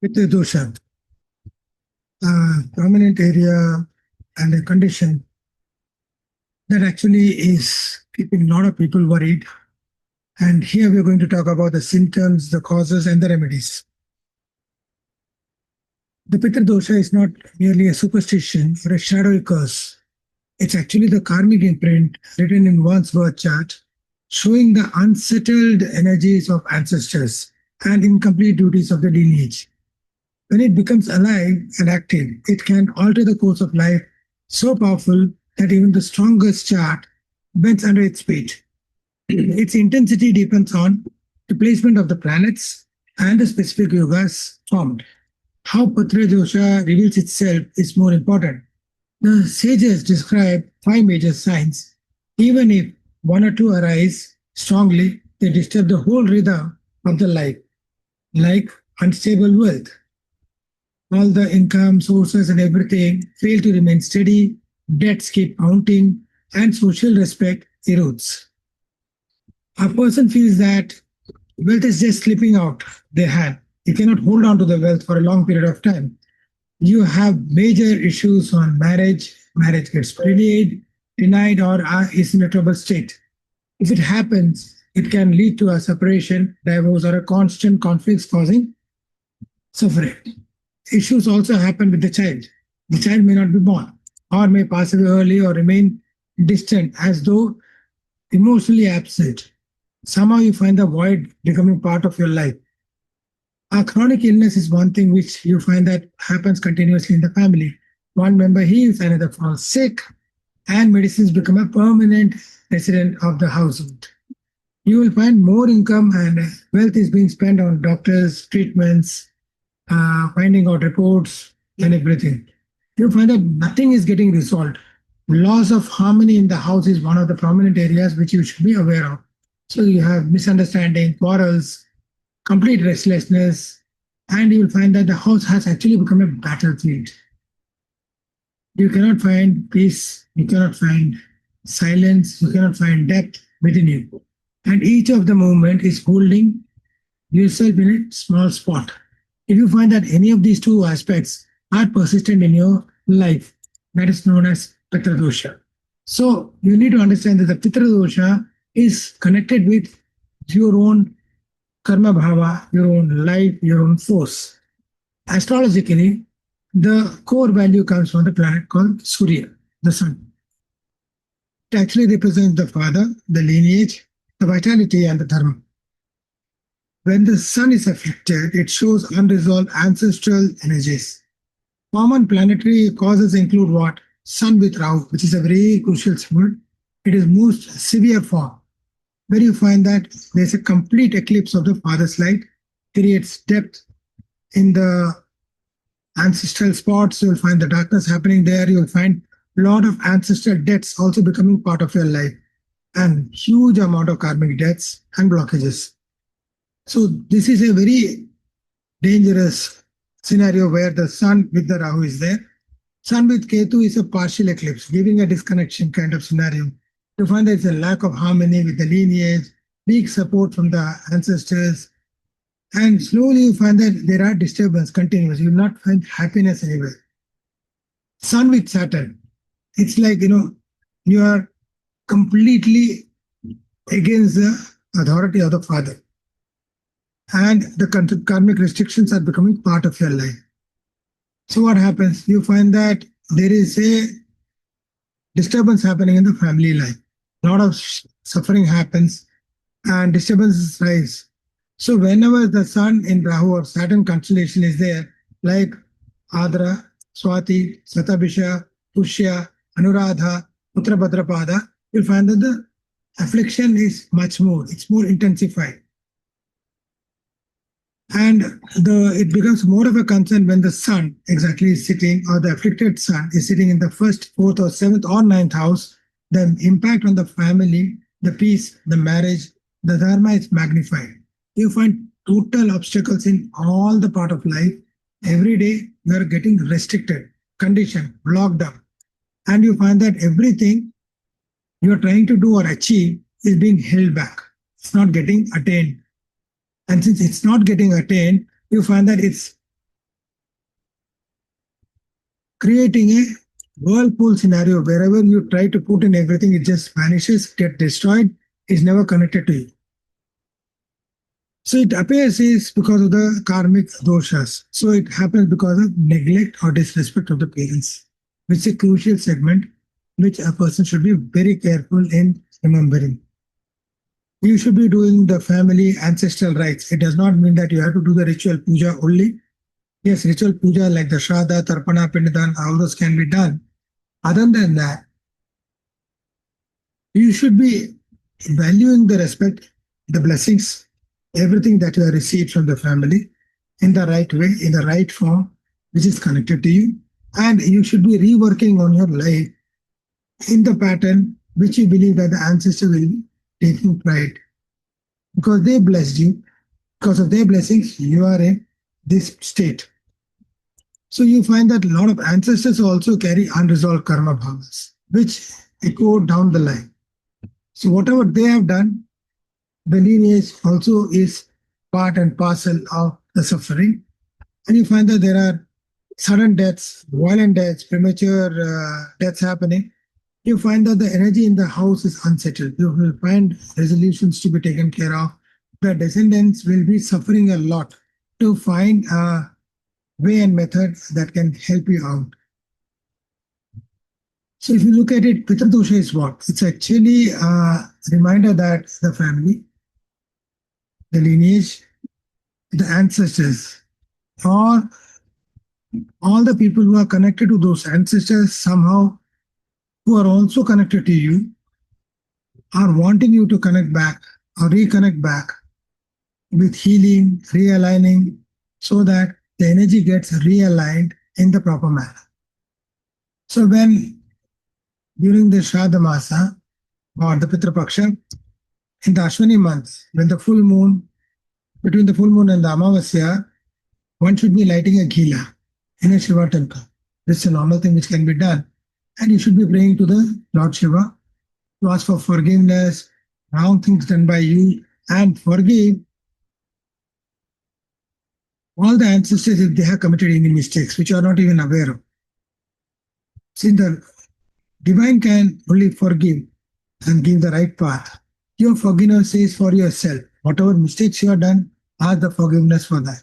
with the dosha, prominent area and a condition that actually is keeping a lot of people worried. And here we're going to talk about the symptoms, the causes, and the remedies. The Pitra dosha is not merely a superstition or a shadowy curse. It's actually the karmic imprint written in one's birth chart, showing the unsettled energies of ancestors and incomplete duties of the lineage. When it becomes alive and active, it can alter the course of life so powerful that even the strongest chart bends under its weight. Its intensity depends on the placement of the planets and the specific yogas formed. How Patra dosha reveals itself is more important. The sages describe five major signs. Even if one or two arise strongly, they disturb the whole rhythm of the life, like unstable wealth. All the income sources and everything fail to remain steady, debts keep mounting, and social respect erodes. A person feels that wealth is just slipping out their hand. You cannot hold on to the wealth for a long period of time. You have major issues on marriage. Marriage gets delayed, denied, or is in a troubled state. If it happens, it can lead to a separation, divorce, or a constant conflicts causing suffering. Issues also happen with the child. The child may not be born, or may pass away early, or remain distant as though emotionally absent. Somehow you find the void becoming part of your life. A chronic illness is one thing which you find that happens continuously in the family. One member heals, another falls sick, and medicines become a permanent resident of the household. You will find more income and wealth is being spent on doctors, treatments, finding out reports, and everything. You find that nothing is getting resolved. Loss of harmony in the house is one of the prominent areas which you should be aware of. So you have misunderstanding, quarrels, complete restlessness, and you will find that the house has actually become a battlefield. You cannot find peace, you cannot find silence, you cannot find depth within you. And each of the movement is holding yourself in a small spot. If you find that any of these two aspects are persistent in your life, that is known as Pitra dosha. So you need to understand that the Pitra dosha is connected with your own karma bhava, your own life, your own force. Astrologically, the core value comes from the planet called Surya, the sun. It actually represents the father, the lineage, the vitality, and the dharma. When the sun is afflicted, it shows unresolved ancestral energies. Common planetary causes include what? Sun with Rahu, which is a very crucial symbol. It is most severe form, where you find that there's a complete eclipse of the father's light, creates depth in the ancestral spots. You'll find the darkness happening there. You'll find a lot of ancestral debts also becoming part of your life, and huge amount of karmic debts and blockages. So this is a very dangerous scenario where the sun with the Rahu is there. Sun with Ketu is a partial eclipse, giving a disconnection kind of scenario. You find there's a lack of harmony with the lineage, weak support from the ancestors, and slowly you find that there are disturbance continuous. You will not find happiness anywhere. Sun with Saturn, it's like, you are completely against the authority of the father. And the karmic restrictions are becoming part of your life. So what happens? You find that there is a disturbance happening in the family life. A lot of suffering happens and disturbances rise. So whenever the sun in Rahu or Saturn constellation is there, like Adra, Swati, Satabhisha, Pushya, Anuradha, Uttarabhadrapada, you'll find that the affliction is much more. It's more intensified. And it becomes more of a concern when the sun exactly is sitting, or the afflicted sun is sitting in the first, fourth, or seventh, or ninth house. The impact on the family, the peace, the marriage, the dharma is magnified. You find total obstacles in all the part of life. Every day you are getting restricted, conditioned, blocked up. And you find that everything you are trying to do or achieve is being held back. It's not getting attained. And since it's not getting attained, you find that it's creating a whirlpool scenario wherever you try to put in everything, it just vanishes, get destroyed, is never connected to you. So it appears is because of the karmic doshas. So it happens because of neglect or disrespect of the parents, which is a crucial segment which a person should be very careful in remembering. You should be doing the family ancestral rites. It does not mean that you have to do the ritual puja only. Yes, ritual puja like the Shraddha, Tarpana, Pindadan, all those can be done. Other than that, you should be valuing the respect, the blessings, everything that you have received from the family in the right way, in the right form, which is connected to you. And you should be reworking on your life in the pattern which you believe that the ancestor will be taking pride because they blessed you. Because of their blessings, you are in this state. So you find that a lot of ancestors also carry unresolved karma bhavas, which echo down the line. So whatever they have done, the lineage also is part and parcel of the suffering. And you find that there are sudden deaths, violent deaths, premature deaths happening. You find that the energy in the house is unsettled. You will find resolutions to be taken care of. The descendants will be suffering a lot to find a way and method that can help you out. So if you look at it, Pitra dosha is what? It's actually a reminder that the family, the lineage, the ancestors, or all the people who are connected to those ancestors somehow, who are also connected to you, are wanting you to connect back or reconnect back with healing, realigning, so that the energy gets realigned in the proper manner. So when during the Shraddha Masa or the Pitra Paksha, in the Ashwini month, when the full moon, between the full moon and the Amavasya, one should be lighting a gila in a Shiva temple. This is a normal thing which can be done. And you should be praying to the Lord Shiva to ask for forgiveness, wrong things done by you, and forgive all the ancestors if they have committed any mistakes which you are not even aware of. Since the divine can only forgive and give the right path, your forgiveness is for yourself. Whatever mistakes you have done, ask the forgiveness for that.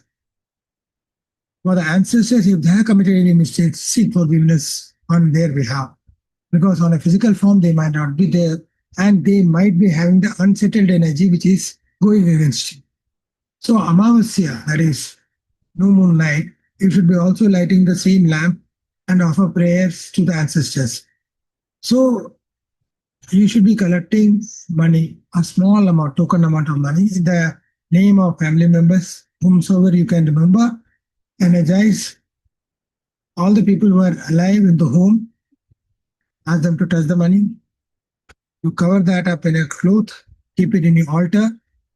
For the ancestors, if they have committed any mistakes, seek forgiveness on their behalf. Because on a physical form, they might not be there and they might be having the unsettled energy which is going against you. So, Amavasya, that is new moon night, you should be also lighting the same lamp and offer prayers to the ancestors. So, you should be collecting money, a small amount, token amount of money, in the name of family members, whomsoever you can remember, energize all the people who are alive in the home, ask them to touch the money. You cover that up in a cloth, keep it in your altar.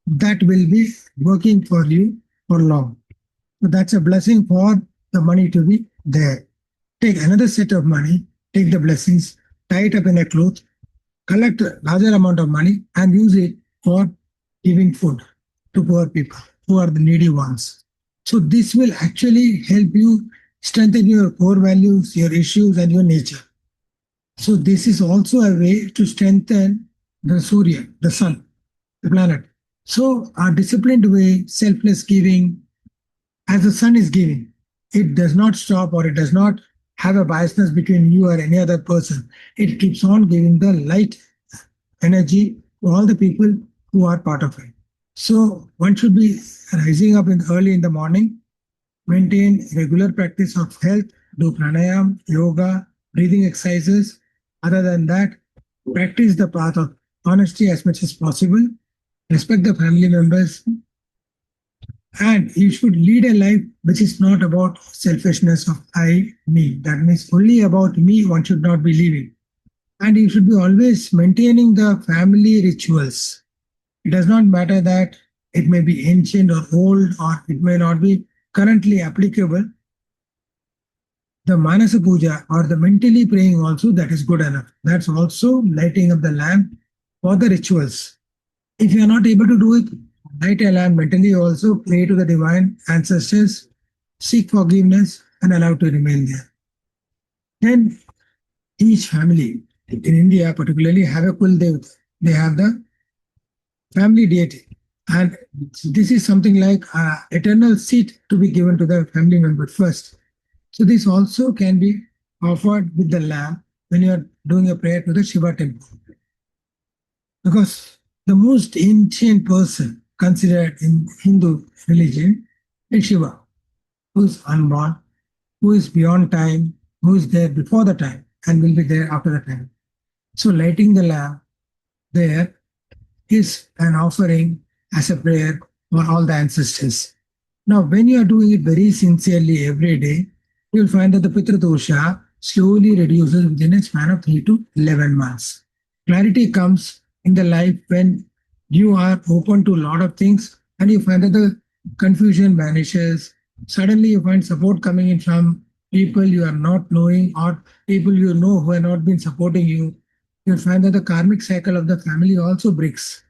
That will be working for you for long. So that's a blessing for the money to be there. Take another set of money, take the blessings, tie it up in a cloth, collect a larger amount of money and use it for giving food to poor people who are the needy ones. So this will actually help you strengthen your core values, your issues, and your nature. So this is also a way to strengthen the Surya, the sun, the planet. So a disciplined way, selfless giving, as the sun is giving, it does not stop or it does not have a biasness between you or any other person. It keeps on giving the light energy to all the people who are part of it. So one should be rising up early in the morning, maintain regular practice of health, do pranayam, yoga, breathing exercises. Other than that, practice the path of honesty as much as possible, respect the family members, and you should lead a life which is not about selfishness of I, me. That means only about me one should not be living. And you should be always maintaining the family rituals. It does not matter that it may be ancient or old or it may not be currently applicable. The Manasa Puja or the mentally praying also, that is good enough. That's also lighting up the lamp for the rituals. If you are not able to do it, light a lamp mentally also, pray to the divine ancestors, seek forgiveness and allow to remain there. Then each family in India, particularly, have a kul devata. They have the family deity, and this is something like eternal seat to be given to the family member first. So this also can be offered with the lamb when you are doing a prayer to the Shiva temple, because the most ancient person considered in Hindu religion is Shiva, who is unborn, who is beyond time, who is there before the time and will be there after the time. So lighting the lamp there is an offering as a prayer for all the ancestors. Now, when you are doing it very sincerely every day, you will find that the Pitra dosha slowly reduces within a span of 3 to 11 months. Clarity comes in the life when you are open to a lot of things and you find that the confusion vanishes. Suddenly, you find support coming in from people you are not knowing or people you know who have not been supporting you. You'll find that the karmic cycle of the family also breaks.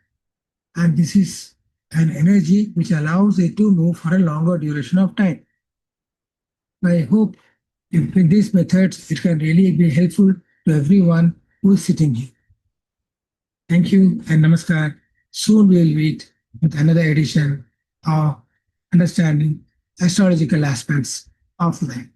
And this is an energy which allows it to move for a longer duration of time. I hope if with these methods, it can really be helpful to everyone who is sitting here. Thank you and namaskar. Soon we will meet with another edition of understanding astrological aspects of life.